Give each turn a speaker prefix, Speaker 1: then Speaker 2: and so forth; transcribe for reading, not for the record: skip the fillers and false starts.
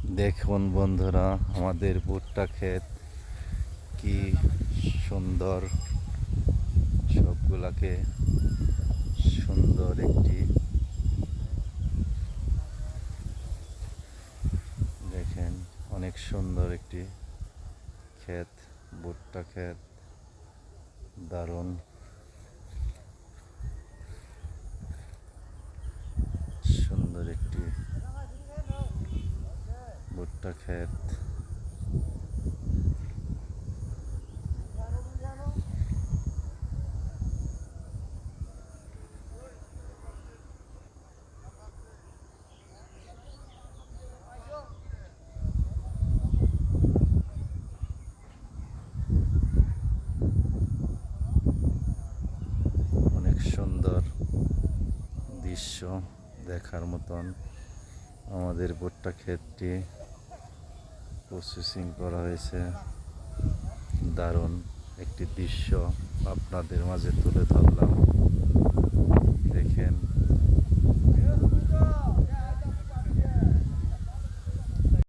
Speaker 1: দেখুন বন্ধুরা, আমাদের ভুট্টা ক্ষেত কি সুন্দর। সবগুলাকে সুন্দর একটি দেখেন, অনেক সুন্দর একটি ক্ষেত, ভুট্টা ক্ষেত। দারুণ সুন্দর একটি ভুট্টা ক্ষেত। অনেক সুন্দর দৃশ্য দেখার মতন। আমাদের ভুট্টা ক্ষেতটি প্রসেসিং করা হয়েছে। দারুণ একটি দৃশ্য আপনাদের মাঝে তুলে ধরলাম।